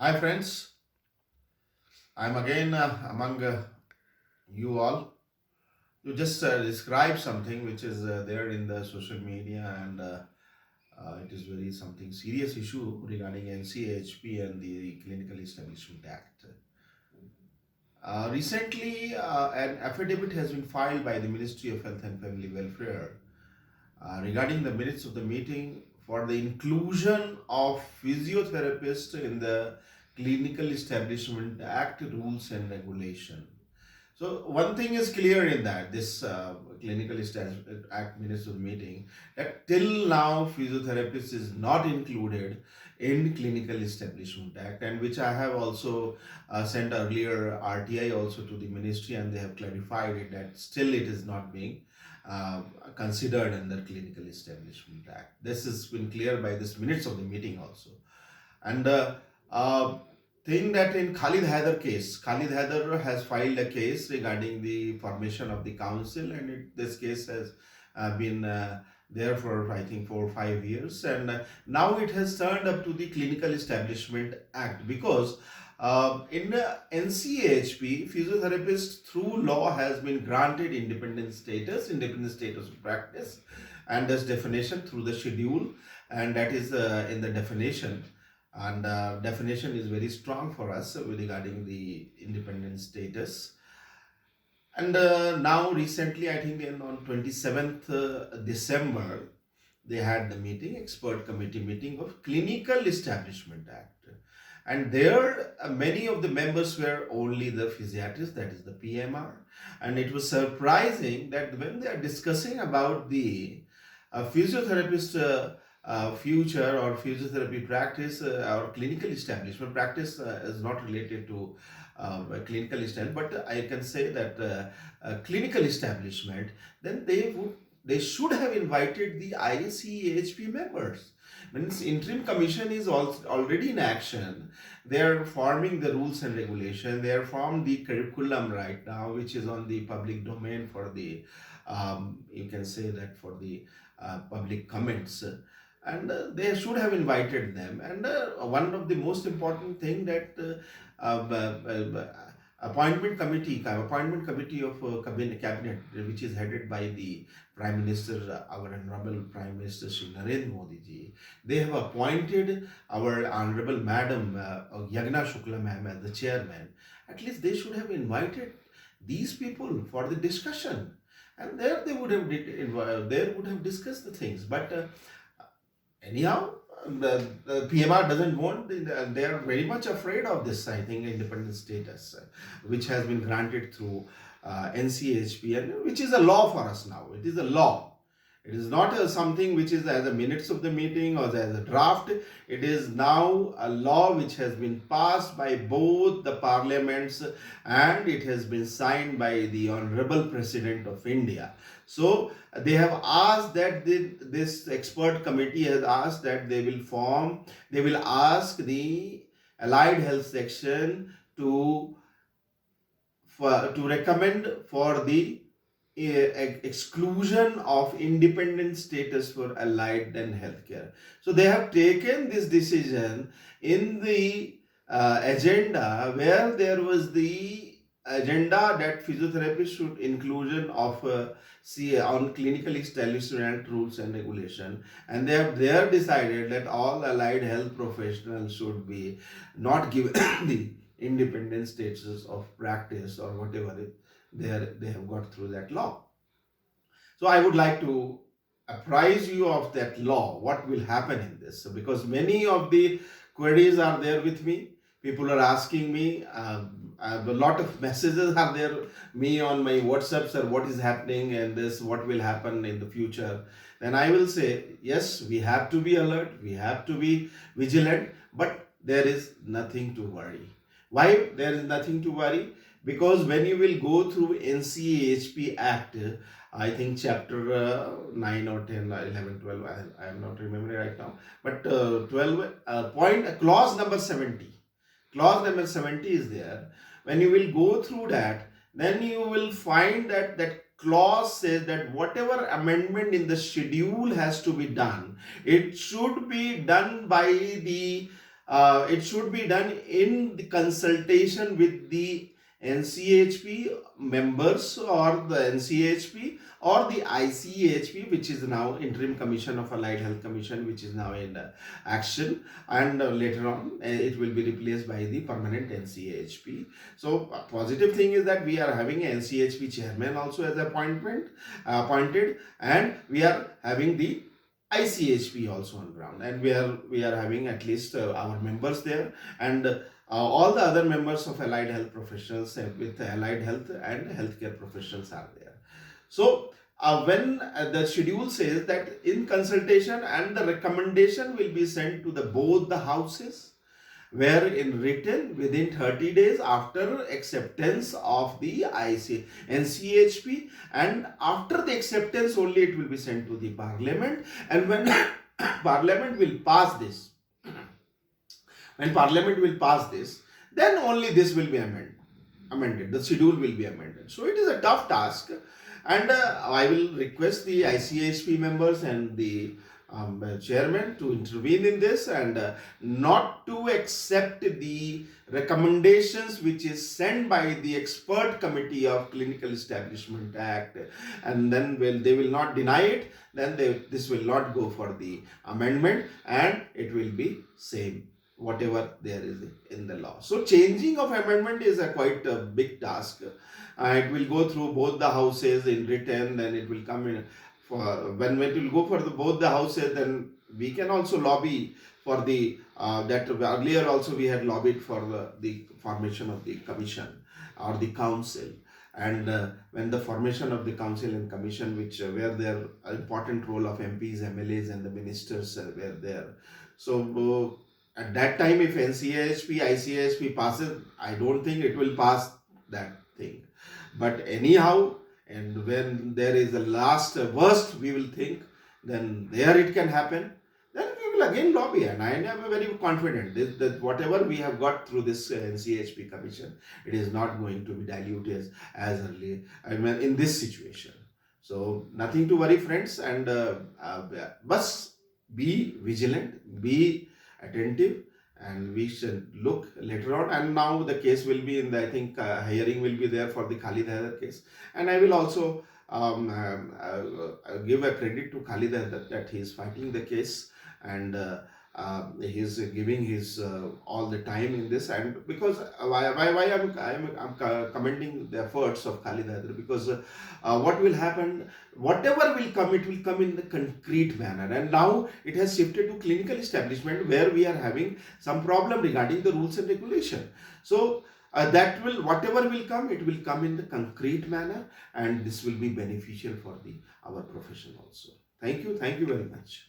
Hi, friends. I'm again among you all to just describe something which is there in the social media, and it is very something serious issue regarding NCHP and the Clinical Establishment Act. Recently, an affidavit has been filed by the Ministry of Health and Family Welfare regarding the minutes of the meeting for the inclusion of physiotherapists in the Clinical Establishment Act rules and regulation. So one thing is clear in that this clinical act minutes of meeting, that till now physiotherapist is not included in clinical establishment act, and which I have also sent earlier RTI also to the ministry, and they have clarified it that still it is not being uh, considered under clinical establishment act. This has been clear by this minutes of the meeting also. And uh, thing that in Khalid Haider case, Khalid Haider has filed a case regarding the formation of the council, and this case has been there for I think 4 or 5 years, and now it has turned up to the Clinical Establishment Act because. In NCHP, physiotherapist through law has been granted independent status of practice, and this definition through the schedule, and that is in the definition, and definition is very strong for us regarding the independent status. And now recently, I think on 27th December, they had the meeting, expert committee meeting of Clinical Establishment Act, and there many of the members were only the physiatrists, that is the PMR. And it was surprising that when they are discussing about the physiotherapist future or physiotherapy practice or clinical establishment practice is not related to a clinical establishment, but I can say that clinical establishment, then they should have invited the ICHP members. Means interim commission is already in action. They are forming the rules and regulation. They are formed the curriculum right now, which is on the public domain for the you can say that for the public comments, and they should have invited them. And one of the most important thing that appointment committee of cabinet, which is headed by the Prime Minister, our Honorable Prime Minister Shri Narendra Modi ji, they have appointed our Honorable Madam Yagna Shukla ma'am as the chairman. At least they should have invited these people for the discussion, and there they would have there would have discussed the things. But anyhow, the PMR doesn't want. They are very much afraid of this. I think independent status, which has been granted through NCHP, and which is a law for us now. It is a law. It is not something which is as a minutes of the meeting or as a draft. It is now a law which has been passed by both the parliaments, and it has been signed by the Honorable President of India. So they have asked that this expert committee has asked that they will ask the allied health section to recommend for the exclusion of independent status for allied and healthcare. So they have taken this decision in the agenda, where there was the agenda that physiotherapy should inclusion of on clinical establishment rules and regulation, and they have there decided that all allied health professionals should be not given the independent status of practice or whatever they have got through that law. So I would like to apprise you of that law, what will happen in this. So because many of the queries are there with me, people are asking me, a lot of messages are there me on my WhatsApp, sir, what is happening and this, what will happen in the future. Then I will say, yes, we have to be alert, we have to be vigilant, but there is nothing to worry. Why there is nothing to worry? Because when you will go through NCHP Act, I think chapter 9 or 10, 11, 12, I am not remembering right now, but 12 clause number 70. Clause number 70 is there. When you will go through that, then you will find that clause says that whatever amendment in the schedule has to be done, it should be done by the it should be done in the consultation with the NCHP members or the NCHP or the ICHP, which is now Interim Commission of Allied Health Commission, which is now in action, and later on it will be replaced by the permanent NCHP. So a positive thing is that we are having a NCHP chairman also as appointed, and we are having the ICHP also on ground, and we are having at least our members there, and all the other members of allied health professionals with allied health and healthcare professionals are there. So when the schedule says that in consultation and the recommendation will be sent to the both the houses, where in written within 30 days after acceptance of the NCHP, and after the acceptance only it will be sent to the parliament, and when parliament will pass this, then only this will be amended, the schedule will be amended. So it is a tough task, and I will request the ICHP members and the chairman to intervene in this, and not to accept the recommendations which is sent by the expert committee of Clinical Establishment Act, and then they will not deny it, then this will not go for the amendment, and it will be same whatever there is in the law. So changing of amendment is a quite a big task. It will go through both the houses in written, then it will come in for, when it will go for both the houses, then we can also lobby for the that earlier also we had lobbied for the formation of the commission or the council, and when the formation of the council and commission, which where their important role of MPs, MLAs and the ministers were there. So at that time, if NCHP, ICHP passes, I don't think it will pass that thing. But anyhow, and when there is the last worst we will think, then there it can happen, then we will again lobby, and I am very confident that whatever we have got through this NCHP commission, it is not going to be diluted as early, I mean, in this situation. So nothing to worry, friends, and but be vigilant, be attentive, and we should look later on. And now the case will be in the, I think hearing will be there for the Khalid Haider case, and I will also give a credit to Khalid Haider that he is fighting the case, and he is giving his all the time in this. And because why I'm commending the efforts of Khalid Haider, because what will happen, whatever will come, it will come in the concrete manner, and now it has shifted to clinical establishment, where we are having some problem regarding the rules and regulation. So that will, whatever will come, it will come in the concrete manner, and this will be beneficial for the our profession also. Thank you very much.